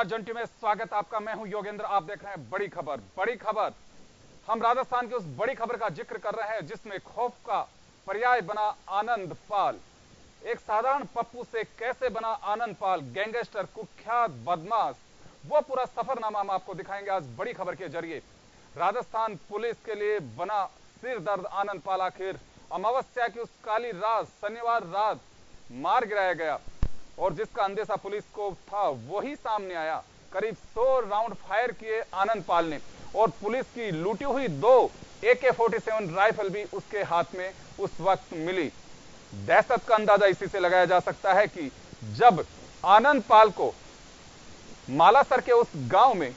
नमस्कार जंटी में स्वागत आपका। मैं हूं योगेंद्र। आप देख रहे हैं बड़ी खबर। हम राजस्थान की उस बड़ी खबर का जिक्र कर रहे हैं जिसमें खौफ का पर्याय बना आनंद पाल। एक साधारण पप्पू से कैसे बना आनंद पाल गैंगस्टर, कुख्यात बदमाश, वो पूरा सफरनामा हम आपको दिखाएंगे आज बड़ी खबर के जरिए। राजस्थान पुलिस के लिए बना सिर दर्द आनंद पाल आखिर अमावस्या की उस काली रात, शनिवार रात मार गिराया गया और जिसका अंदेशा पुलिस को था वही सामने आया। करीब 100 राउंड फायर किए आनंद पाल ने और पुलिस की लूटी हुई 2 AK-47 राइफल भी उसके हाथ में उस वक्त मिली। दहशत का अंदाजा इसी से लगाया जा सकता है कि जब आनंद पाल को मालासर के उस गांव में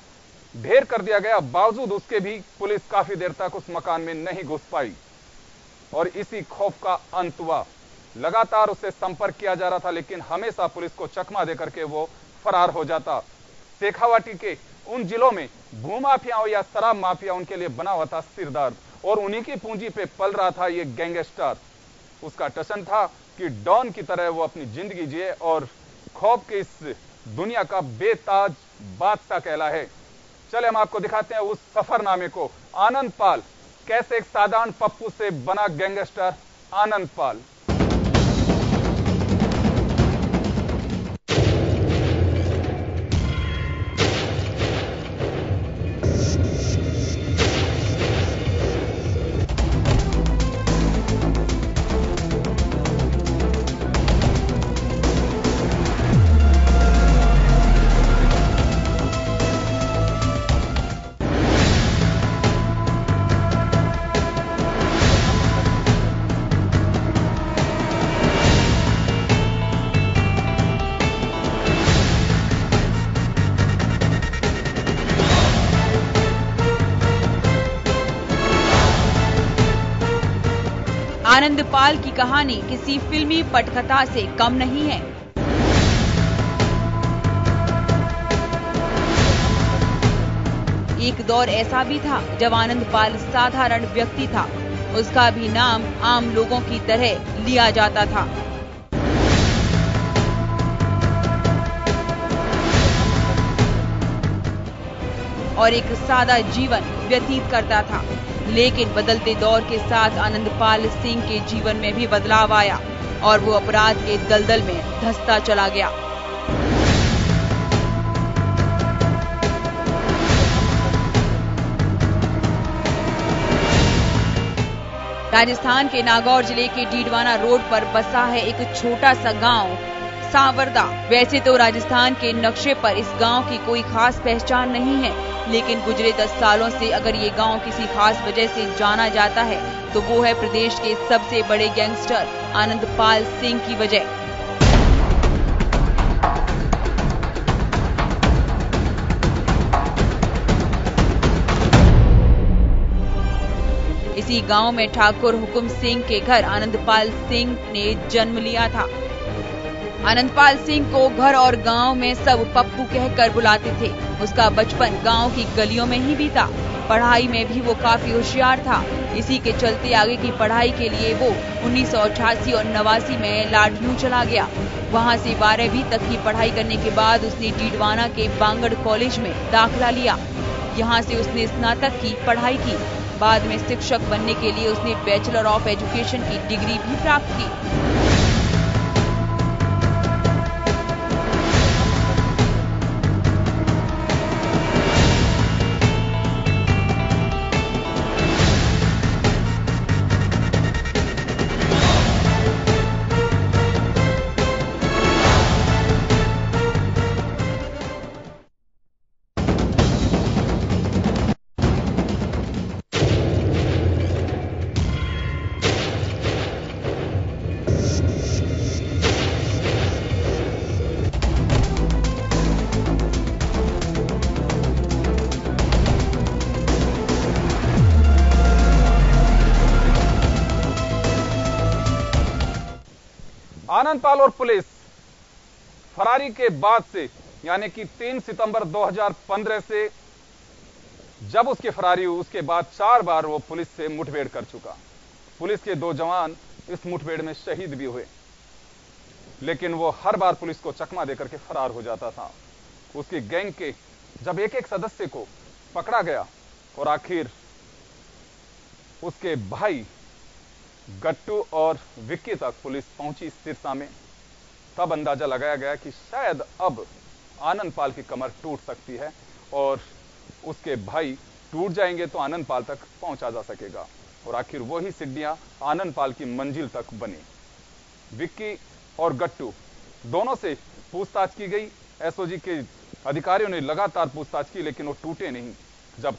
ढेर कर दिया गया, बावजूद उसके भी पुलिस काफी देर तक उस मकान में नहीं घुस पाई और इसी खौफ का अंत हुआ। लगातार उससे संपर्क किया जा रहा था लेकिन हमेशा पुलिस को चकमा देकर के वो फरार हो जाता। शेखावाटी के उन जिलों में भूमाफिया या शराब माफिया उनके लिए बना हुआ था सिरदर्द और उन्हीं की पूंजी पे पल रहा था ये गैंगस्टर। उसका टशन था कि डॉन की तरह वो अपनी जिंदगी जिए और खौफ के इस दुनिया का बेताज बादशाह कहला है। चले हम आपको दिखाते हैं उस सफरनामे को। आनंद पाल कैसे एक साधारण पप्पू से बना गैंगस्टर आनंद पाल। आनंद पाल की कहानी किसी फिल्मी पटकथा से कम नहीं है। एक दौर ऐसा भी था जब आनंद पाल साधारण व्यक्ति था। उसका भी नाम आम लोगों की तरह लिया जाता था। और एक सादा जीवन व्यतीत करता था। लेकिन बदलते दौर के साथ आनंद पाल सिंह के जीवन में भी बदलाव आया और वो अपराध के दलदल में धंसता चला गया। राजस्थान के नागौर जिले के डीडवाना रोड पर बसा है एक छोटा सा गांव सांवरदा। वैसे तो राजस्थान के नक्शे पर इस गांव की कोई खास पहचान नहीं है, लेकिन गुजरे 10 सालों से अगर ये गांव किसी खास वजह से जाना जाता है तो वो है प्रदेश के सबसे बड़े गैंगस्टर आनंद पाल सिंह की वजह। इसी गांव में ठाकुर हुकुम सिंह के घर आनंद पाल सिंह ने जन्म लिया था। आनंद पाल सिंह को घर और गांव में सब पप्पू कहकर बुलाते थे। उसका बचपन गांव की गलियों में ही बीता। पढ़ाई में भी वो काफी होशियार था। इसी के चलते आगे की पढ़ाई के लिए वो 1988 और 89 में लाडनू चला गया। वहां से 12वीं तक की पढ़ाई करने के बाद उसने डीडवाना के बांगड़ कॉलेज में दाखिला लिया। यहाँ से उसने स्नातक की पढ़ाई की। बाद में शिक्षक बनने के लिए उसने बैचलर ऑफ एजुकेशन की डिग्री भी प्राप्त की। आनंद पाल और पुलिस फरारी के बाद से यानी कि 3 सितंबर 2015 से जब उसकी फरारी हुई उसके बाद 4 बार वो पुलिस से मुठभेड़ कर चुका। पुलिस के 2 जवान इस मुठभेड़ में शहीद भी हुए, लेकिन वो हर बार पुलिस को चकमा देकर के फरार हो जाता था। उसकी गैंग के जब एक एक सदस्य को पकड़ा गया और आखिर उसके भाई गट्टू और विक्की तक पुलिस पहुंची सिरसा में, तब अंदाजा लगाया गया कि शायद अब आनंद पाल की कमर टूट सकती है और उसके भाई टूट जाएंगे तो आनंद पाल तक पहुंचा जा सकेगा। और आखिर वही सीढ़ियां आनंद पाल की मंजिल तक बनी। विक्की और गट्टू दोनों से पूछताछ की गई। एसओजी के अधिकारियों ने लगातार पूछताछ की, लेकिन वो टूटे नहीं। जब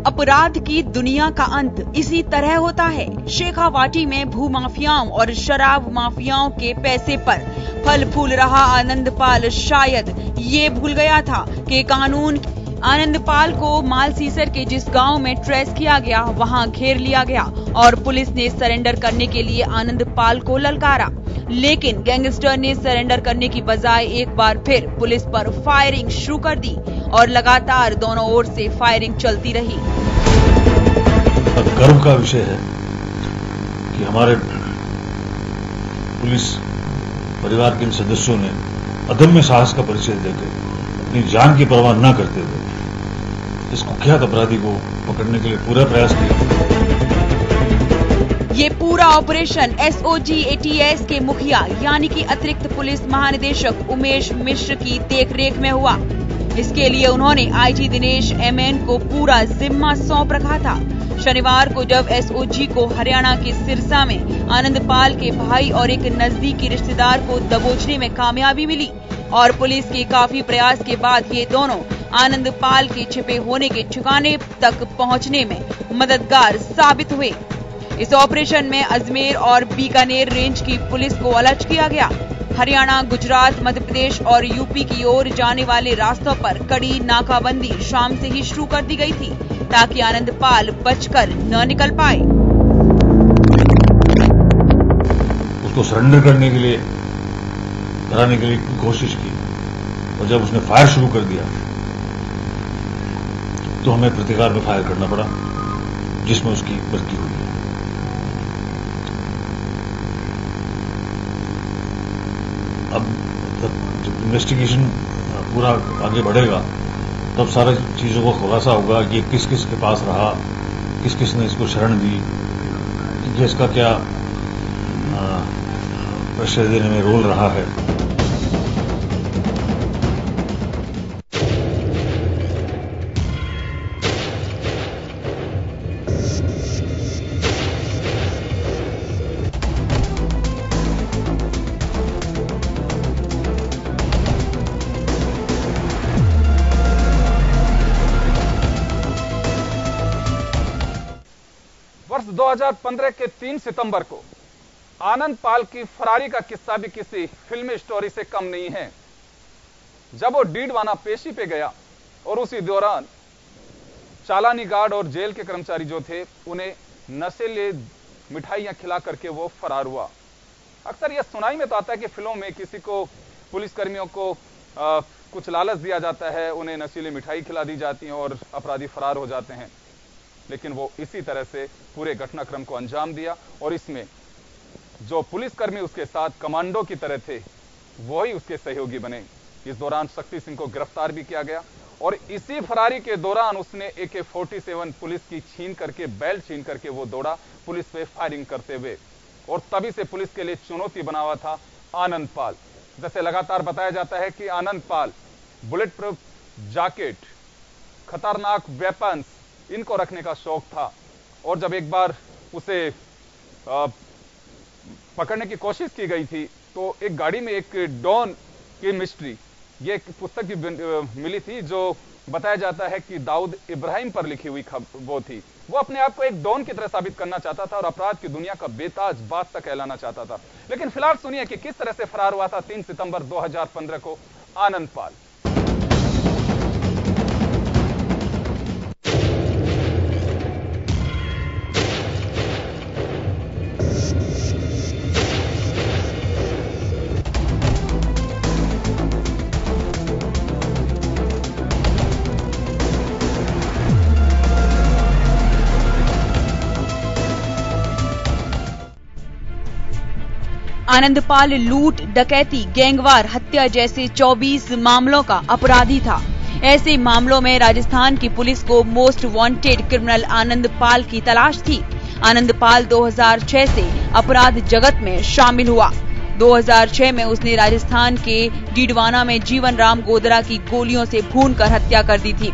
अपराध की दुनिया का अंत इसी तरह होता है। शेखावाटी में भूमाफियाओं और शराब माफियाओं के पैसे पर फल फूल रहा आनंदपाल शायद ये भूल गया था कि कानून आनंदपाल को मालसीसर के जिस गांव में ट्रेस किया गया वहां घेर लिया गया और पुलिस ने सरेंडर करने के लिए आनंदपाल को ललकारा। लेकिन गैंगस्टर ने सरेंडर करने की बजाय एक बार फिर पुलिस पर फायरिंग शुरू कर दी और लगातार दोनों ओर से फायरिंग चलती रही। गर्व का विषय है कि हमारे पुलिस परिवार के इन सदस्यों ने अदम्य साहस का परिचय देकर अपनी जान की परवाह न करते हुए इस कुख्यात अपराधी को पकड़ने के लिए पूरा प्रयास किया। ये पूरा ऑपरेशन एसओजी एटीएस के मुखिया यानी कि अतिरिक्त पुलिस महानिदेशक उमेश मिश्र की देखरेख में हुआ। इसके लिए उन्होंने आईजी दिनेश एमएन को पूरा जिम्मा सौंप रखा था। शनिवार को जब एसओजी को हरियाणा के सिरसा में आनंदपाल के भाई और एक नजदीकी रिश्तेदार को दबोचने में कामयाबी मिली और पुलिस के काफी प्रयास के बाद ये दोनों आनंदपाल के छिपे होने के ठिकाने तक पहुंचने में मददगार साबित हुए। इस ऑपरेशन में अजमेर और बीकानेर रेंज की पुलिस को अलर्ट किया गया। हरियाणा, गुजरात, मध्य प्रदेश और यूपी की ओर जाने वाले रास्तों पर कड़ी नाकाबंदी शाम से ही शुरू कर दी गई थी ताकि आनंदपाल बचकर न निकल पाए। उसको सरेंडर करने के लिए कराने के लिए कोशिश की और जब उसने फायर शुरू कर दिया तो हमें प्रतिकार में फायर करना पड़ा, जिसमें उसकी मृत्यु हुई। अब जब इन्वेस्टिगेशन पूरा आगे बढ़ेगा तब सारी चीजों को खुलासा होगा कि किस किस के पास रहा, किस किस ने इसको शरण दी, कि इसका क्या प्रेशर देने में रोल रहा है। वर्ष 2015 के 3 सितंबर को आनंद पाल की फरारी का किस्सा भी किसी फिल्मी स्टोरी से कम नहीं है। जब वो डीडवाना पेशी पे गया और उसी दौरान चालानी गार्ड और जेल के कर्मचारी जो थे उन्हें नशीले मिठाइयां खिला करके वो फरार हुआ। अक्सर यह सुनाई में तो आता है कि फिल्मों में किसी को पुलिसकर्मियों को कुछ लालच दिया जाता है, उन्हें नशीली मिठाई खिला दी जाती है और अपराधी फरार हो जाते हैं, लेकिन वो इसी तरह से पूरे घटनाक्रम को अंजाम दिया और इसमें जो पुलिसकर्मी उसके साथ कमांडो की तरह थे वही उसके सहयोगी बने। इस दौरान शक्ति सिंह को गिरफ्तार भी किया गया और इसी फरारी के दौरान उसने AK-47 पुलिस की छीन करके, बेल्ट छीन करके वो दौड़ा पुलिस पे फायरिंग करते हुए और तभी से पुलिस के लिए चुनौती बना हुआ था आनंद पाल। जैसे लगातार बताया जाता है कि आनंद पाल बुलेट प्रूफ जैकेट, खतरनाक वेपन्स इनको रखने का शौक था और जब एक बार उसे पकड़ने की कोशिश की गई थी तो एक गाड़ी में एक डॉन की मिस्ट्री, ये एक पुस्तक भी मिली थी जो बताया जाता है कि दाऊद इब्राहिम पर लिखी हुई वो थी। वो अपने आप को एक डॉन की तरह साबित करना चाहता था और अपराध की दुनिया का बेताज बादशाह कहलाना चाहता था। लेकिन फिलहाल सुनिए कि किस तरह से फरार हुआ था 3 सितंबर 2015 को आनंद पाल। आनंदपाल लूट, डकैती, गैंगवार, हत्या जैसे 24 मामलों का अपराधी था। ऐसे मामलों में राजस्थान की पुलिस को मोस्ट वांटेड क्रिमिनल आनंदपाल की तलाश थी। आनंदपाल 2006 से अपराध जगत में शामिल हुआ। 2006 में उसने राजस्थान के डीडवाना में जीवन राम गोदरा की गोलियों से भूनकर हत्या कर दी थी।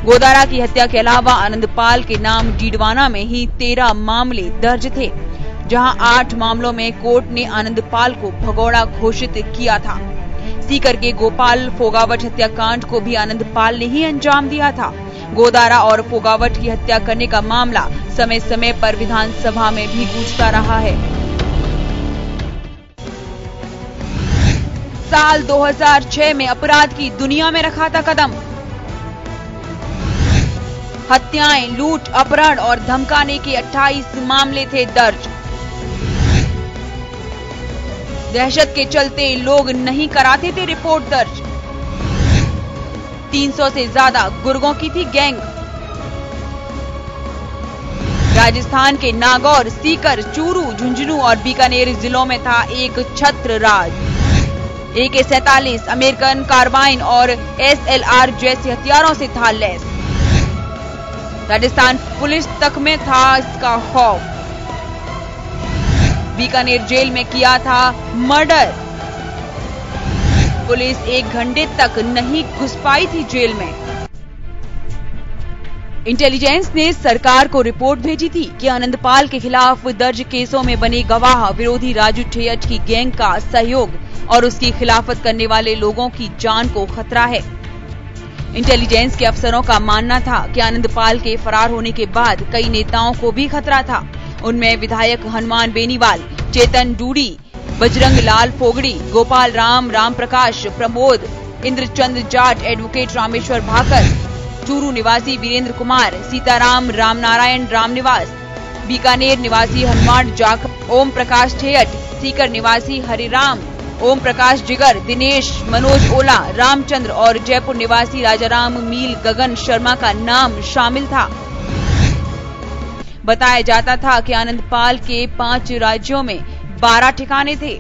गोदारा की हत्या के अलावा आनंदपाल के नाम डीडवाना में ही 13 मामले दर्ज थे, जहां 8 मामलों में कोर्ट ने आनंदपाल को भगोड़ा घोषित किया था। सीकर के गोपाल फोगावट हत्याकांड को भी आनंदपाल ने ही अंजाम दिया था। गोदारा और फोगावट की हत्या करने का मामला समय समय पर विधानसभा में भी गूंजता रहा है। साल 2006 में अपराध की दुनिया में रखा था कदम। हत्याएं, लूट, अपहरण और धमकाने के 28 मामले थे दर्ज। दहशत के चलते लोग नहीं कराते थे रिपोर्ट दर्ज। 300 से ज्यादा गुर्गों की थी गैंग। राजस्थान के नागौर, सीकर, चूरू, झुंझुनू और बीकानेर जिलों में था एक छत्र राज। AK-47, अमेरिकन कार्बाइन और SLR जैसे हथियारों से था लैस। राजस्थान पुलिस तक में था इसका खौफ। बीकानेर जेल में किया था मर्डर। पुलिस 1 घंटे तक नहीं घुस पाई थी जेल में। इंटेलिजेंस ने सरकार को रिपोर्ट भेजी थी कि आनंदपाल के खिलाफ दर्ज केसों में बने गवाह विरोधी राजू ठेयट की गैंग का सहयोग और उसकी खिलाफत करने वाले लोगों की जान को खतरा है। इंटेलिजेंस के अफसरों का मानना था कि आनंदपाल के फरार होने के बाद कई नेताओं को भी खतरा था। उनमें विधायक हनुमान बेनीवाल, चेतन डूडी, बजरंग लाल फोगड़ी, गोपाल राम, राम प्रकाश, प्रमोद, इंद्रचंद जाट, एडवोकेट रामेश्वर भाकर, चूरू निवासी वीरेंद्र कुमार, सीताराम रामनारायण रामनिवास, बीकानेर निवासी हनुमान जाखड़, ओम प्रकाश ठेयट, सीकर निवासी हरिराम, ओम प्रकाश जिगर, दिनेश, मनोज ओला, रामचंद्र और जयपुर निवासी राजाराम मील गगन शर्मा का नाम शामिल था। बताया जाता था कि आनंदपाल के 5 राज्यों में 12 ठिकाने थे।